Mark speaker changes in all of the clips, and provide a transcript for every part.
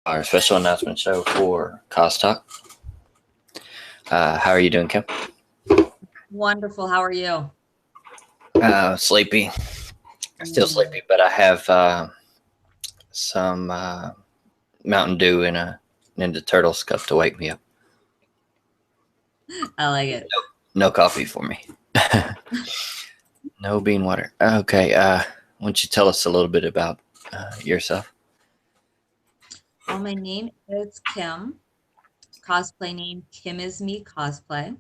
Speaker 1: our special announcement show for CosTalk. How are you doing, Kim?
Speaker 2: Wonderful. How are you?
Speaker 1: Sleepy. Still sleepy, but I have some Mountain Dew in a Ninja Turtles cup to wake me up.
Speaker 2: I like it.
Speaker 1: No coffee for me. No bean water. Okay. Why don't you tell us a little bit about yourself?
Speaker 2: Well, my name is Kim. Cosplay name Kim is me cosplay.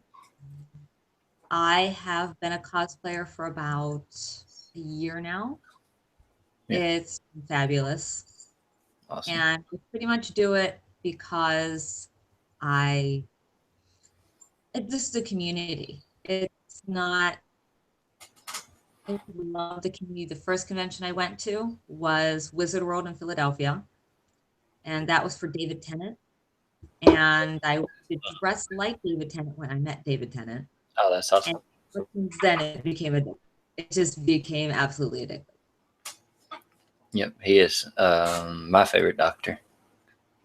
Speaker 2: I have been a cosplayer for about a year now.
Speaker 1: Yeah.
Speaker 2: It's fabulous.
Speaker 1: Awesome.
Speaker 2: And I pretty much do it because this is a community. It's not, I love the community. The first convention I went to was Wizard World in Philadelphia. And that was for David Tennant. And I would dress like David Tennant when I met David Tennant.
Speaker 1: Oh, that's awesome.
Speaker 2: And since then, it just became absolutely addictive.
Speaker 1: Yep, he is my favorite doctor.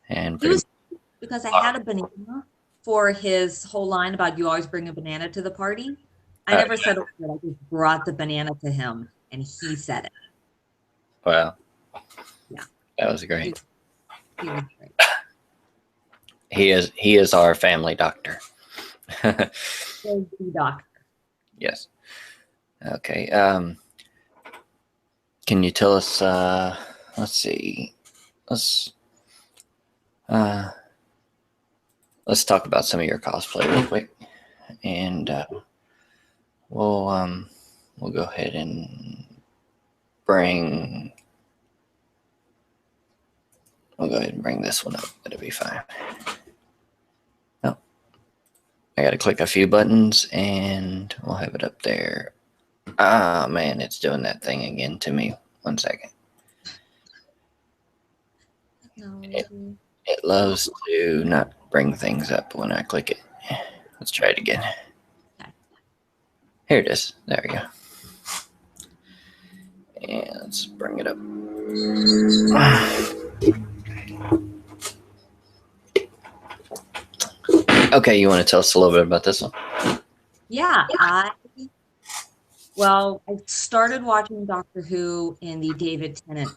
Speaker 1: And
Speaker 2: It was because I had a banana for his whole line about you always bring a banana to the party. I never said it, I just brought the banana to him and he said it.
Speaker 1: Wow.
Speaker 2: Yeah.
Speaker 1: That was great.
Speaker 2: He was great.
Speaker 1: He is our family doctor.
Speaker 2: The doctor.
Speaker 1: Yes. Okay. Can you tell us? Let's see. Let's talk about some of your cosplay real quick, and we'll go ahead and bring. We'll go ahead and bring this one up. It'll be fine. Oh, I got to click a few buttons, and we'll have it up there. Ah, man, it's doing that thing again to me. 1 second. It loves to not bring things up when I click it. Let's try it again. Here it is. There we go. And let's bring it up. Okay, you want to tell us a little bit about this one?
Speaker 2: Yeah, I started watching Doctor Who in the David Tennant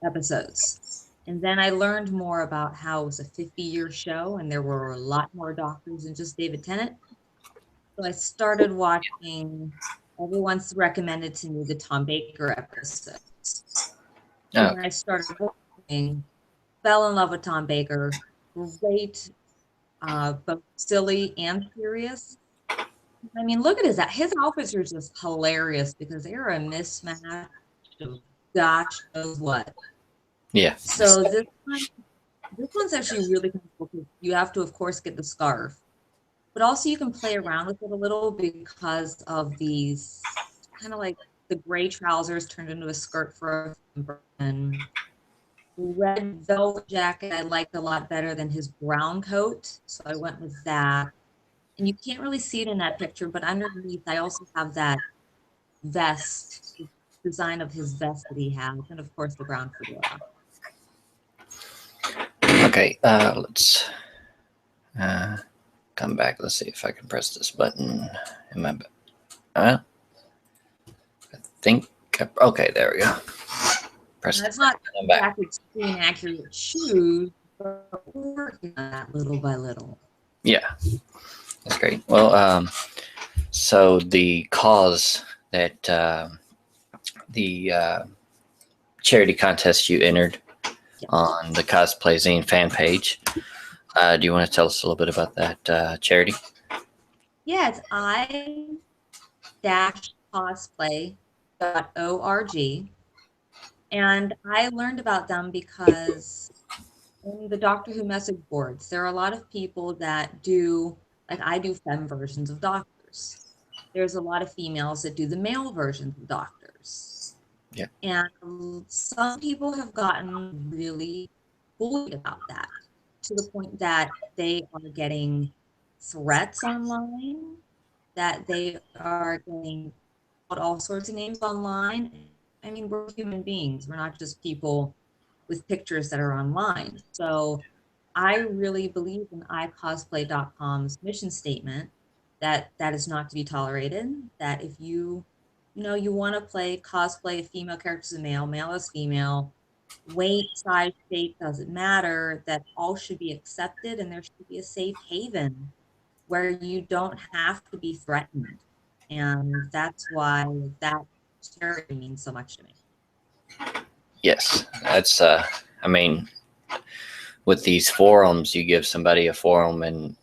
Speaker 2: episodes. And then I learned more about how it was a 50-year show and there were a lot more doctors than just David Tennant. So I started watching, everyone's recommended to me the Tom Baker episodes. And I started watching, fell in love with Tom Baker. Great, both silly and serious. I mean, look at his outfits are just hilarious because they are a mismatch of gosh knows what.
Speaker 1: Yeah.
Speaker 2: So this one's actually really cool because you have to, of course, get the scarf, but also you can play around with it a little because of these kind of like the gray trousers turned into a skirt for and red velvet jacket I liked a lot better than his brown coat, so I went with that. And you can't really see it in that picture, but underneath I also have that vest, the design of his vest that he has, and of course the brown fedora.
Speaker 1: Okay, let's come back. Let's see if I can press this button. I think, okay, there we go. Press
Speaker 2: it's not exactly screen accurate shoes, but we're working on that little by little.
Speaker 1: Yeah, that's great. Well, so the cause that the charity contest you entered on the CosplayZine fan page, do you want to tell us a little bit about that charity?
Speaker 2: Yeah, it's i-cosplay.org. And I learned about them because in the Doctor Who message boards, there are a lot of people that do, like I do femme versions of doctors. There's a lot of females that do the male versions of doctors.
Speaker 1: Yeah.
Speaker 2: And some people have gotten really bullied about that to the point that they are getting threats online, that they are getting all sorts of names online. I mean, we're human beings. We're not just people with pictures that are online. So I really believe in iCosplay.com's mission statement that is not to be tolerated, that if you want to play cosplay, a female character as a male, male as female, weight, size, shape doesn't matter, that all should be accepted and there should be a safe haven where you don't have to be threatened. And that's why that charity means so much to me.
Speaker 1: Yes, that's, I mean, with these forums, you give somebody a forum and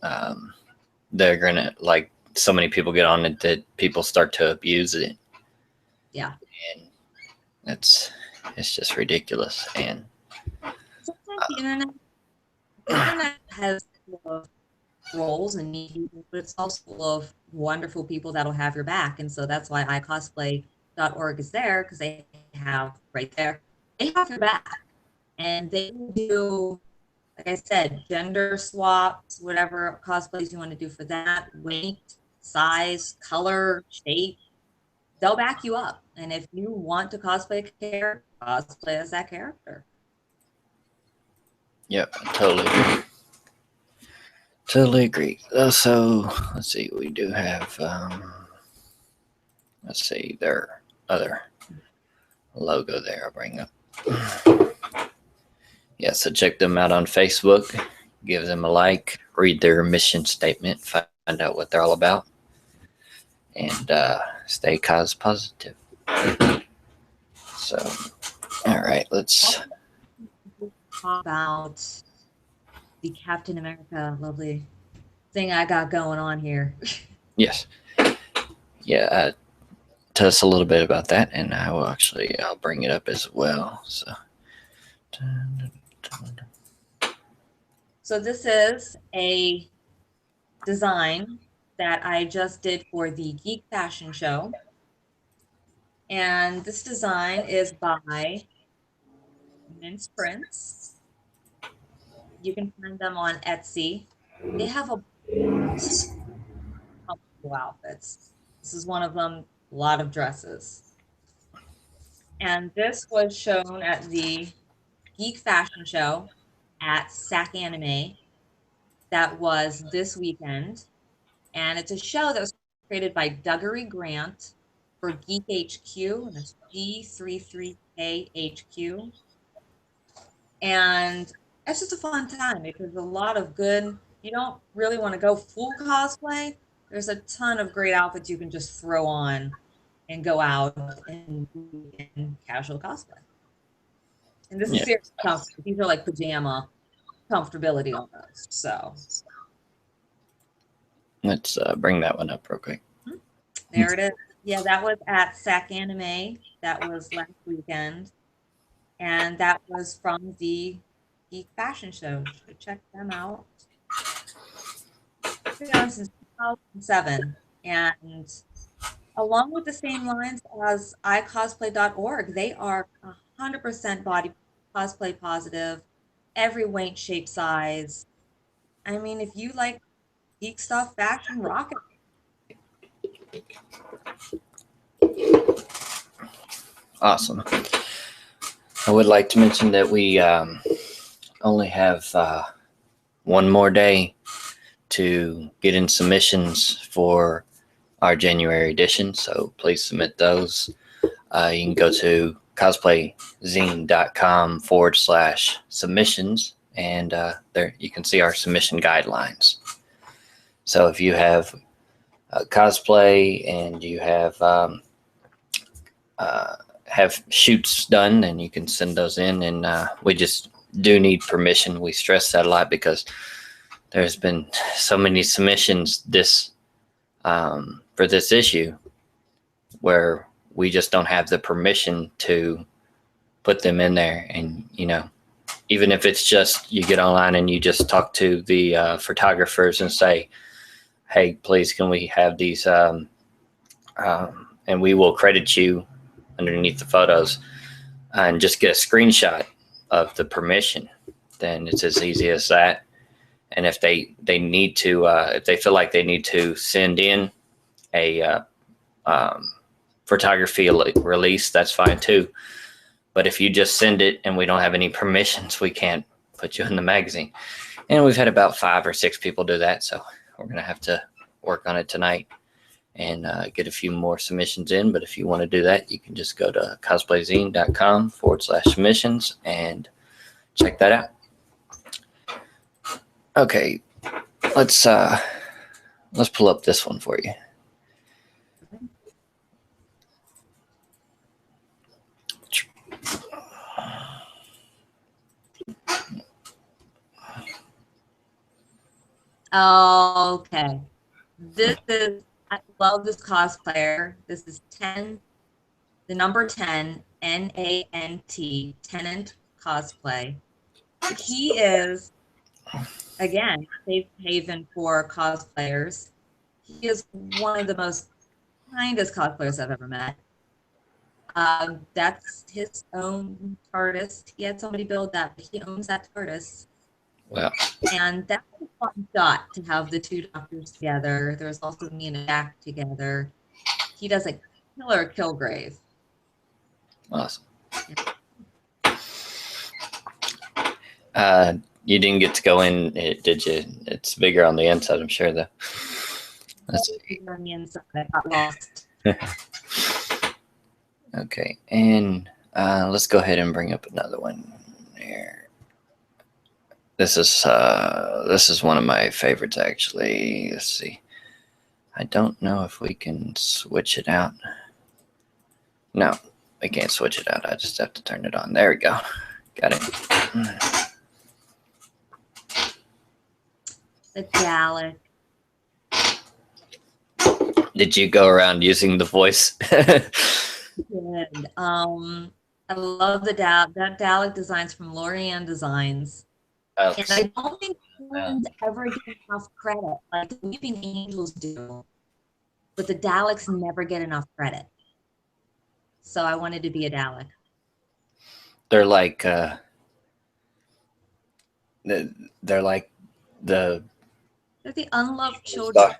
Speaker 1: they're going to, like, so many people get on it that people start to abuse it.
Speaker 2: Yeah.
Speaker 1: And it's just ridiculous. And
Speaker 2: sometimes the internet has roles and neat people, but it's also full of wonderful people that'll have your back. And so that's why iCosplay.org is there, because they have right there, they have your back. And they do, like I said, gender swaps, whatever cosplays you want to do for that, weight, size, color, shape, they'll back you up. And if you want to cosplay a character, cosplay as that character.
Speaker 1: yep, totally agree. Totally agree. So let's see, we do have, let's see, their other logo there I'll bring up. Yeah, so check them out on Facebook, give them a like, read their mission statement, find out what they're all about, and stay cos positive. So, all right, let's
Speaker 2: talk about the Captain America lovely thing I got going on here.
Speaker 1: Yes. Yeah, tell us a little bit about that, and I'll bring it up as well.
Speaker 2: So this is a design that I just did for the Geek Fashion Show. And this design is by Mince Prints. You can find them on Etsy. They have a comfortable outfits. This is one of them, a lot of dresses. And this was shown at the Geek Fashion Show at SAC Anime. That was this weekend. And it's a show that was created by Duggery Grant for Geek HQ, and that's G33KHQ. And it's just a fun time because a lot of good, you don't really want to go full cosplay. There's a ton of great outfits you can just throw on and go out and in casual cosplay. And this is serious comfort. These are like pajama comfortability almost. So
Speaker 1: let's bring that one up real quick.
Speaker 2: There it is. Yeah, that was at SAC Anime. That was last weekend. And that was from the Geek Fashion Show. So check them out. It's been on since 2007. And along with the same lines as iCosplay.org, they are 100% body cosplay positive, every weight, shape, size. I mean, if you like geek stuff, fashion, rock it.
Speaker 1: Awesome. I would like to mention that we only have one more day to get in submissions for our January edition, so please submit those. You can go to CosplayZine.com/submissions, and there you can see our submission guidelines. So if you have cosplay and you have shoots done, and you can send those in, and we just do need permission. We stress that a lot because there's been so many submissions this for this issue where we just don't have the permission to put them in there. And even if it's just you get online and you just talk to the photographers and say, hey, please can we have these, and we will credit you underneath the photos, and just get a screenshot of the permission, then it's as easy as that. And if they need to, if they feel like they need to send in a photography release, that's fine too. But if you just send it and we don't have any permissions, we can't put you in the magazine. And we've had about 5 or 6 people do that, so we're going to have to work on it tonight and get a few more submissions in. But if you want to do that, you can just go to cosplayzine.com/submissions and check that out. Okay, let's pull up this one for you.
Speaker 2: Okay. I love this cosplayer. This is 10, the number 10, N-A-N-T, Tenant Cosplay. He is, again, safe haven for cosplayers. He is one of the most kindest cosplayers I've ever met. That's his own TARDIS. He had somebody build that, but he owns that TARDIS.
Speaker 1: Wow.
Speaker 2: And that's a fun shot to have the two doctors together. There's also me and Jack together. He does a killer Kilgrave.
Speaker 1: Awesome. You didn't get to go in, did you? It's bigger on the inside, I'm sure, though. Let's see.
Speaker 2: On the inside, I got lost.
Speaker 1: Okay, and let's go ahead and bring up another one here. This is one of my favorites, actually. Let's see. I don't know if we can switch it out. No, we can't switch it out. I just have to turn it on. There we go. Got it.
Speaker 2: The Dalek.
Speaker 1: Did you go around using the voice?
Speaker 2: Good. I love the Dalek. That Dalek design's from Lorian Designs.
Speaker 1: Oh.
Speaker 2: And I don't think humans ever get enough credit, like the Weeping Angels do, but the Daleks never get enough credit. So I wanted to be a Dalek.
Speaker 1: They're like they're like
Speaker 2: they're the unloved children.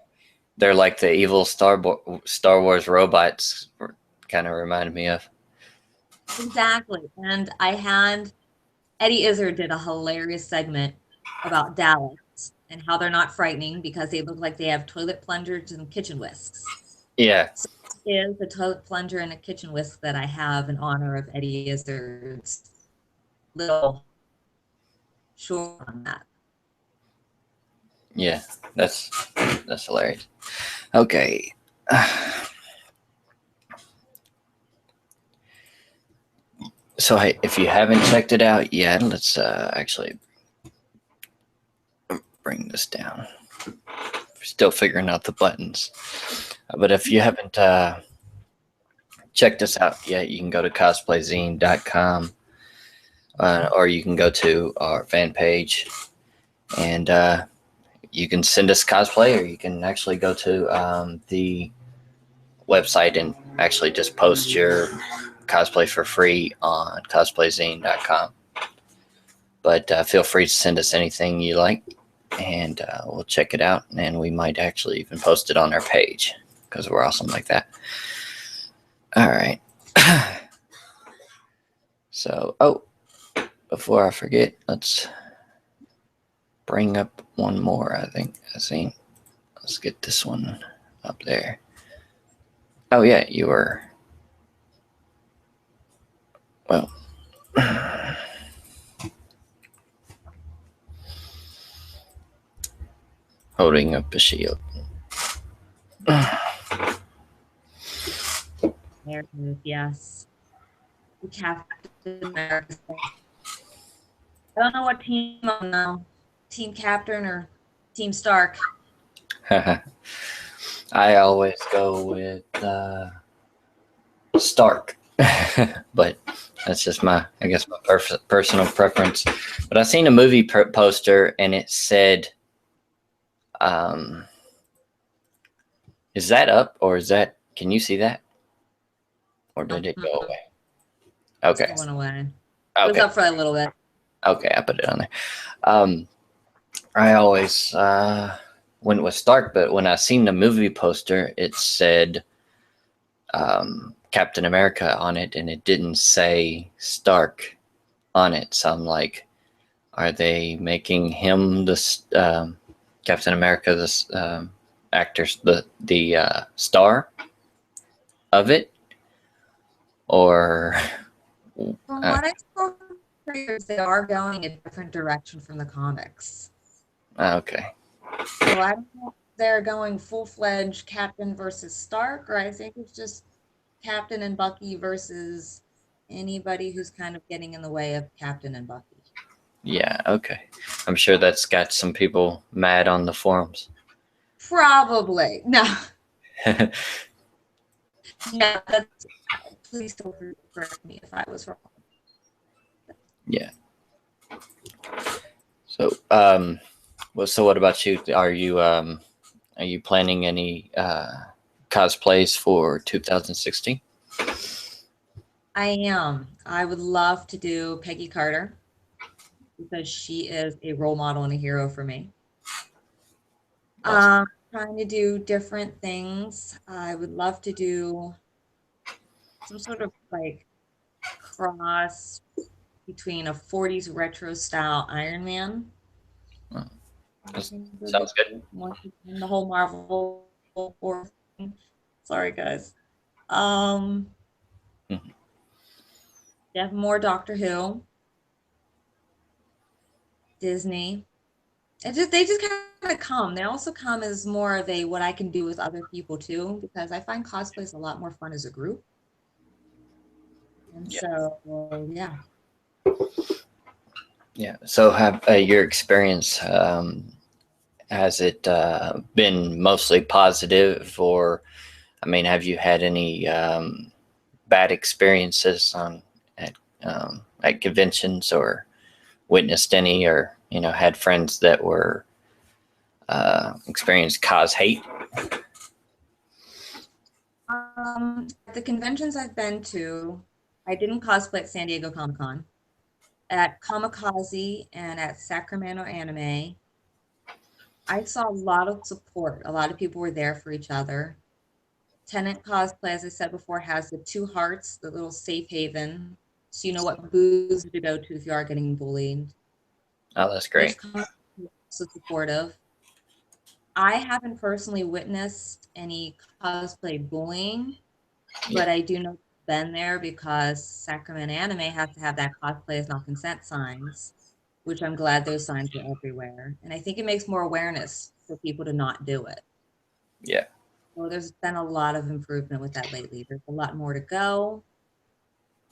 Speaker 1: They're like the evil Star Wars robots. Kind of reminded me of.
Speaker 2: Exactly, and I had Eddie Izzard did a hilarious segment about Daleks and how they're not frightening because they look like they have toilet plungers and kitchen whisks.
Speaker 1: Yeah.
Speaker 2: So it is a toilet plunger and a kitchen whisk that I have in honor of Eddie Izzard's little short on that.
Speaker 1: Yeah, that's hilarious. Okay. So hey, if you haven't checked it out yet, let's actually bring this down. We're still figuring out the buttons. But if you haven't checked us out yet, you can go to cosplayzine.com or you can go to our fan page and you can send us cosplay, or you can actually go to the website and actually just post your cosplay for free on cosplayzine.com. But feel free to send us anything you like, and we'll check it out, and we might actually even post it on our page because we're awesome like that. All right. So, before I forget, let's bring up one more. I think I seen. Let's get this one up there. Oh yeah, you were. Well. Holding up a shield.
Speaker 2: There it is, yes. The Captain America. I don't know what team I'm now. Team Captain or Team Stark.
Speaker 1: I always go with Stark, but that's just my personal preference. But I seen a movie poster and it said, is that up or is that? Can you see that, or did it go away? Okay,
Speaker 2: It went away.
Speaker 1: Okay.
Speaker 2: It was up for a little bit.
Speaker 1: Okay, I put it on there. I always went with Stark, but when I seen the movie poster, it said Captain America on it, and it didn't say Stark on it. So I'm like, are they making him this Captain America, this actor, the star of it, or
Speaker 2: From what I saw, they are going a different direction from the comics.
Speaker 1: okay.
Speaker 2: So I don't know if they're going full-fledged Captain versus Stark, or I think it's just Captain and Bucky versus anybody who's kind of getting in the way of Captain and Bucky.
Speaker 1: Yeah, okay. I'm sure that's got some people mad on the forums.
Speaker 2: Probably. No. Yeah, that's, please feel free to correct me if I was wrong.
Speaker 1: Yeah. So, so what about you? Are you planning any cosplays for 2016?
Speaker 2: I am. I would love to do Peggy Carter because she is a role model and a hero for me.
Speaker 1: Awesome.
Speaker 2: Trying to do different things. I would love to do some sort of like cross between a 40s retro style Iron Man.
Speaker 1: Oh,
Speaker 2: I think would be
Speaker 1: sounds good.
Speaker 2: one in the whole Marvel thing. Sorry, guys. Um,
Speaker 1: Mhm.
Speaker 2: yeah, more Doctor Who, Disney. They just kind of come. They also come as more of a what I can do with other people too, because I find cosplay is a lot more fun as a group. And
Speaker 1: Yeah.
Speaker 2: so, yeah.
Speaker 1: Yeah. So, have your experience, has it been mostly positive, or I mean, have you had any bad experiences at conventions, or witnessed any, or had friends that were experienced cause hate?
Speaker 2: The conventions I've been to, I didn't cosplay at San Diego Comic-Con. At Kamikaze and at Sacramento Anime, I saw a lot of support. A lot of people were there for each other. Tenant Cosplay, as I said before, has the two hearts, the little safe haven. So you know what booths to go to if you are getting bullied.
Speaker 1: Oh, that's
Speaker 2: There's
Speaker 1: great.
Speaker 2: so supportive. I haven't personally witnessed any cosplay bullying,
Speaker 1: Yeah.
Speaker 2: but I do know it's been there because Sacramento Anime has to have that cosplay is not consent signs, which I'm glad those signs are everywhere. And I think it makes more awareness for people to not do it.
Speaker 1: Yeah.
Speaker 2: So there's been a lot of improvement with that lately. There's a lot more to go,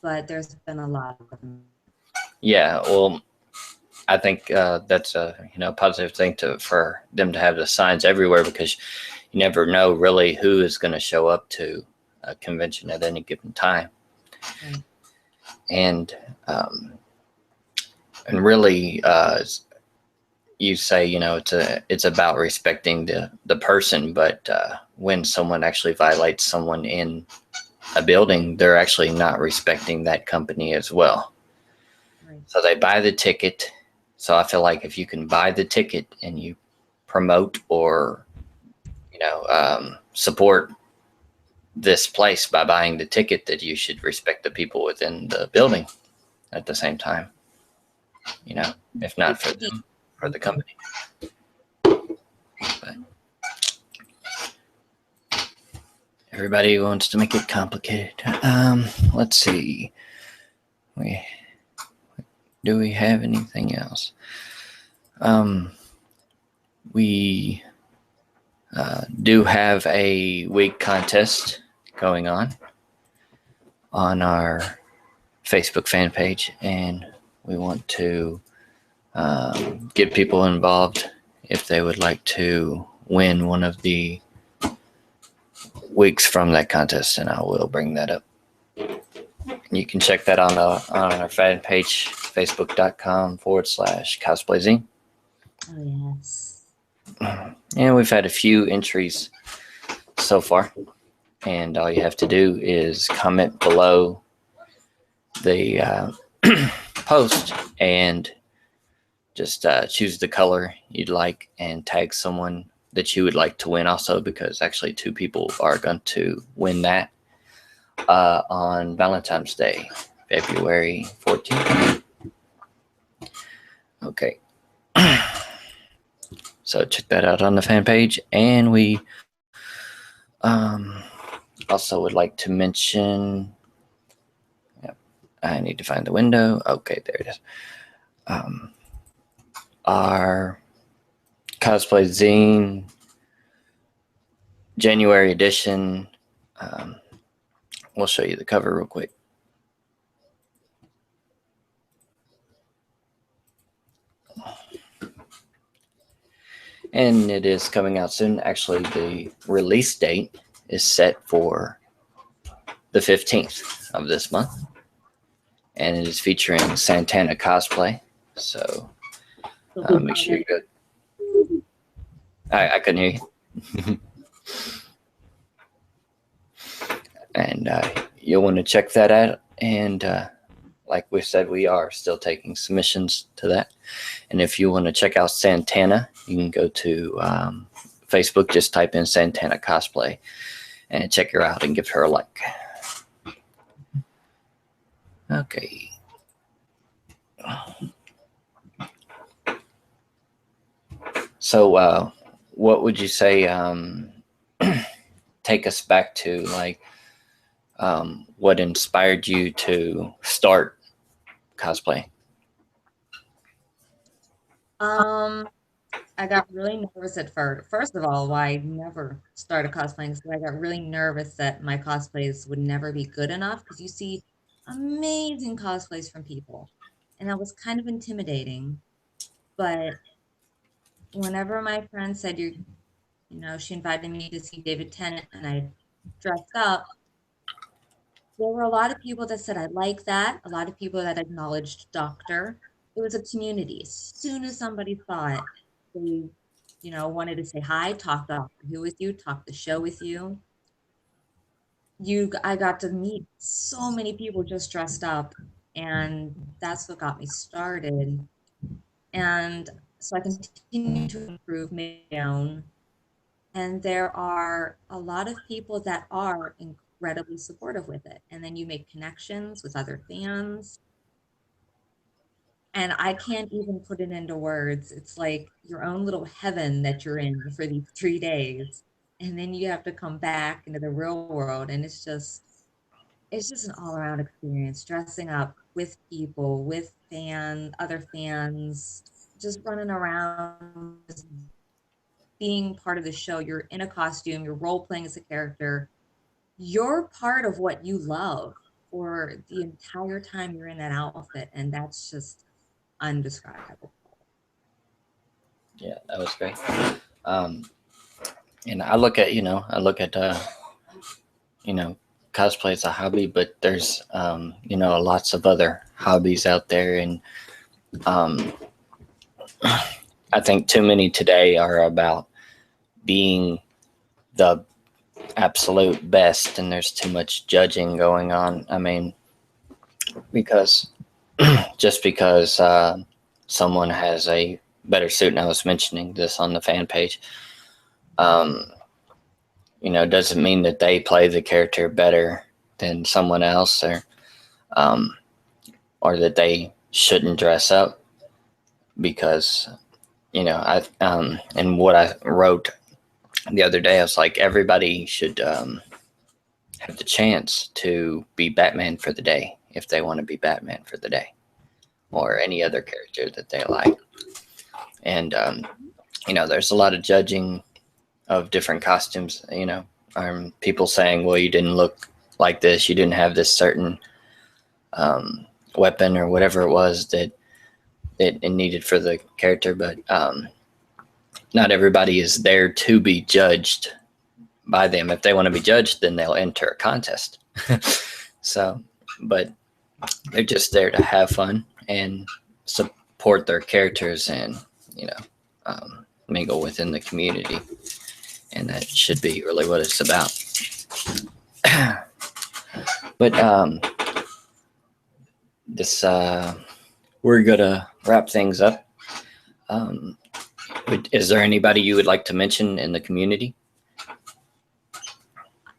Speaker 2: but there's been a lot of
Speaker 1: Yeah. Well, I think that's a positive thing for them to have the signs everywhere, because you never know really who is going to show up to a convention at any given time.
Speaker 2: right.
Speaker 1: And really, you say it's about respecting the person, but when someone actually violates someone in a building, they're actually not respecting that company as well.
Speaker 2: Right.
Speaker 1: So they buy the ticket. So I feel like if you can buy the ticket and you promote or support this place by buying the ticket, that you should respect the people within the building at the same time. If not for them, for the company. But everybody wants to make it complicated. Let's see. Do we have anything else? We do have a wig contest going on our Facebook fan page, and we want to get people involved if they would like to win one of the wigs from that contest, and I will bring that up. You can check that on our fan page, facebook.com/CosplayZine.
Speaker 2: Oh, yes.
Speaker 1: And we've had a few entries so far, and all you have to do is comment below the post and just choose the color you'd like and tag someone that you would like to win also, because actually 2 people are going to win that on Valentine's Day, February 14th. Okay. So check that out on the fan page. And we also would like to mention, yep, I need to find the window. Okay, there it is. Our CosplayZine January edition. We'll show you the cover real quick. And it is coming out soon. Actually, the release date is set for the 15th of this month. And it is featuring Santana cosplay. So make sure you go. I couldn't hear you. And you'll want to check that out. And like we said, we are still taking submissions to that. And if you want to check out Santana, you can go to Facebook, just type in Santana cosplay and check her out and give her a like. Okay. So what would you say take us back to, like, what inspired you to start cosplay?
Speaker 2: I got really nervous at first. First of all, why I never started cosplaying, so I got really nervous that my cosplays would never be good enough, because you see amazing cosplays from people, and that was kind of intimidating. But whenever my friend said she invited me to see David Tennant, and I dressed up, there were a lot of people that said I like that, a lot of people that acknowledged Doctor. It was a community. As soon as somebody saw it, they, wanted to say hi, talk Doctor Who with you, talk the show with you. I got to meet so many people just dressed up, and that's what got me started. And so I continue to improve my own. And there are a lot of people that are incredibly supportive with it. And then you make connections with other fans. And I can't even put it into words. It's like your own little heaven that you're in for these 3 days. And then you have to come back into the real world. And it's just an all around experience, dressing up with people, with other fans, just running around, just being part of the show. You're in a costume, you're role playing as a character. You're part of what you love for the entire time you're in that outfit. And that's just undescribable.
Speaker 1: Yeah, that was great. And I look at, cosplay as a hobby, but there's, lots of other hobbies out there. And I think too many today are about being the absolute best, and there's too much judging going on. I mean, because just because someone has a better suit, and I was mentioning this on the fan page, doesn't mean that they play the character better than someone else, or that they shouldn't dress up. Because and what I wrote the other day, I was like, everybody should have the chance to be Batman for the day if they want to be Batman for the day, or any other character that they like. And there's a lot of judging of different costumes. People saying, well, you didn't look like this, you didn't have this certain weapon or whatever it was that it needed for the character. But not everybody is there to be judged by them. If they want to be judged, then they'll enter a contest. So, but they're just there to have fun and support their characters, and mingle within the community. And that should be really what it's about. But this we're gonna wrap things up. Is there anybody you would like to mention in the community?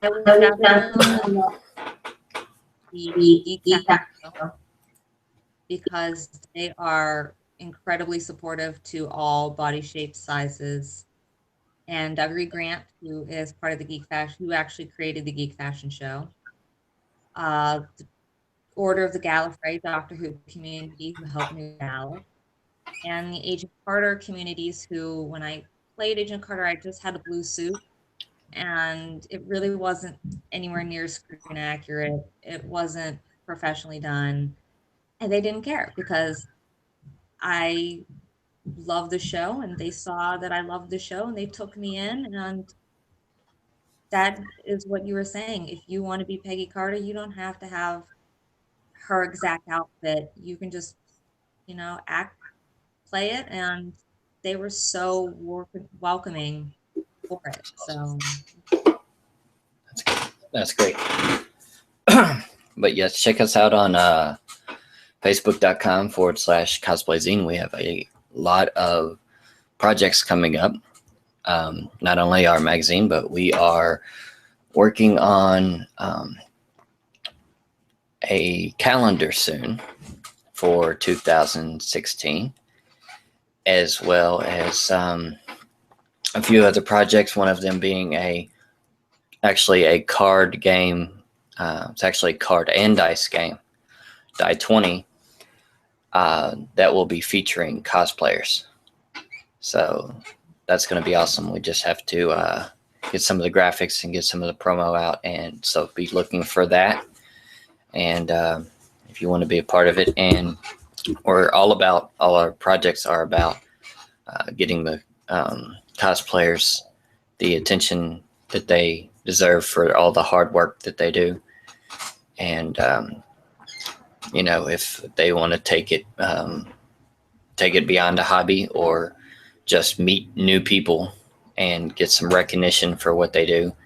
Speaker 2: I would definitely love the Geek Factor, because they are incredibly supportive to all body shapes, sizes. And Dougry Grant, who is part of the Geek Fashion, who actually created the Geek Fashion Show. The Order of the Gallifrey, Doctor Who community, who helped me with Dalek. And the Agent Carter communities, who, when I played Agent Carter, I just had a blue suit. And it really wasn't anywhere near screen accurate. It wasn't professionally done. And they didn't care because I loved the show and they saw that I loved the show and they took me in. And that is what you were saying. If you want to be Peggy Carter, you don't have to have her exact outfit. You can just, play it. And they were so welcoming for it. So
Speaker 1: That's great. But yes, check us out on facebook.com/CosplayZine. We have a lot of projects coming up. Not only our magazine, but we are working on a calendar soon for 2016, as well as a few other projects. One of them being actually a card game. It's actually a card and dice game, Die 20, that will be featuring cosplayers. So that's going to be awesome. We just have to get some of the graphics and get some of the promo out, and so be looking for that. And if you want to be a part of it, and all our projects are about getting the cosplayers the attention that they deserve for all the hard work that they do. And if they want to take it beyond a hobby, or just meet new people and get some recognition for what they do,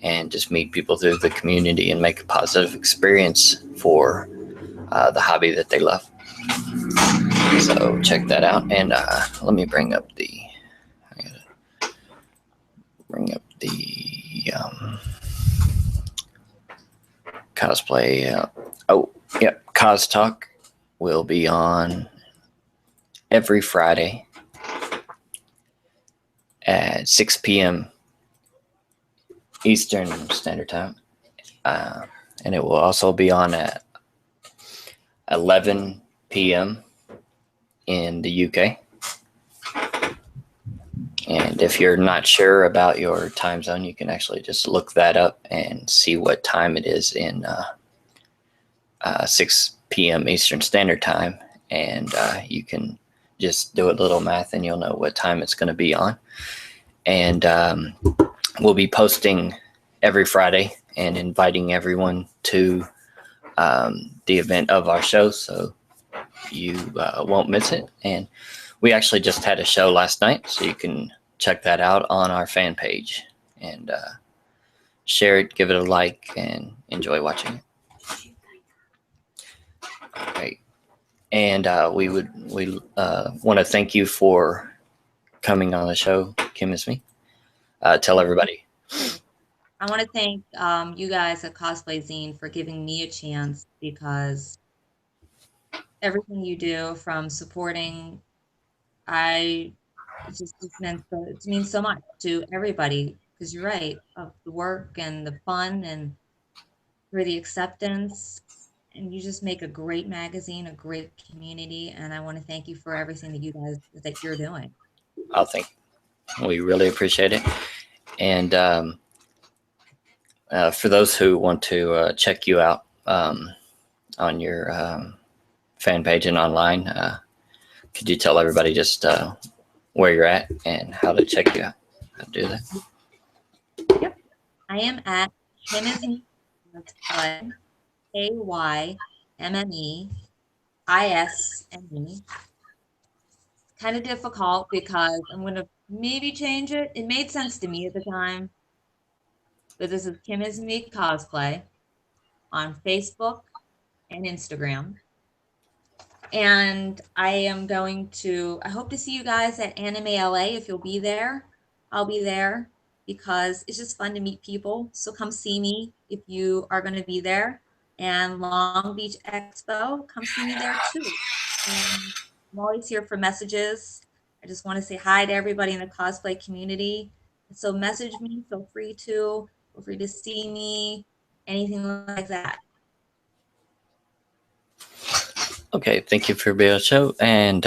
Speaker 1: and just meet people through the community and make a positive experience for the hobby that they love. So check that out. And let me bring up the cosplay. CosTalk will be on every Friday at 6 p.m. Eastern Standard Time. And it will also be on at 11 p.m. in the UK. And if you're not sure about your time zone, you can actually just look that up and see what time it is in 6 p.m. Eastern Standard Time. And you can just do a little math and you'll know what time it's going to be on. And we'll be posting every Friday and inviting everyone to the event of our show, so you won't miss it. And we actually just had a show last night, so you can check that out on our fan page and share it, give it a like, and enjoy watching it. Okay. And we want to thank you for coming on the show, Kim Is Me. Tell everybody.
Speaker 2: I want to thank you guys at CosplayZine for giving me a chance, because everything you do, from supporting, it means so much to everybody, because you're right, of the work and the fun and for the acceptance. And you just make a great magazine, a great community. And I want to thank you for everything that you're doing.
Speaker 1: I think we really appreciate it. And for those who want to check you out on your fan page and online, could you tell everybody just where you're at and how to check you out? How to do that?
Speaker 2: Yep. I am at Kim Is Me Cosplay, KYMMEISME. Kind of difficult because I'm going to maybe change it. It made sense to me at the time. But this is Kim Is Me Cosplay on Facebook and Instagram. And I hope to see you guys at Anime LA. If you'll be there, I'll be there, because it's just fun to meet people. So come see me if you are going to be there. And Long Beach Expo, come see me there too. And I'm always here for messages. I just want to say hi to everybody in the cosplay community. So message me, feel free to see me, anything like that.
Speaker 1: Okay, thank you for being on the show, and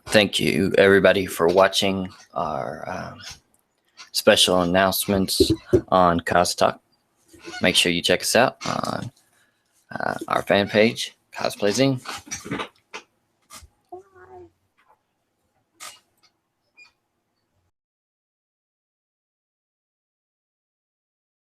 Speaker 1: thank you everybody for watching our special announcements on CosTalk. Make sure you check us out on our fan page, CosplayZine.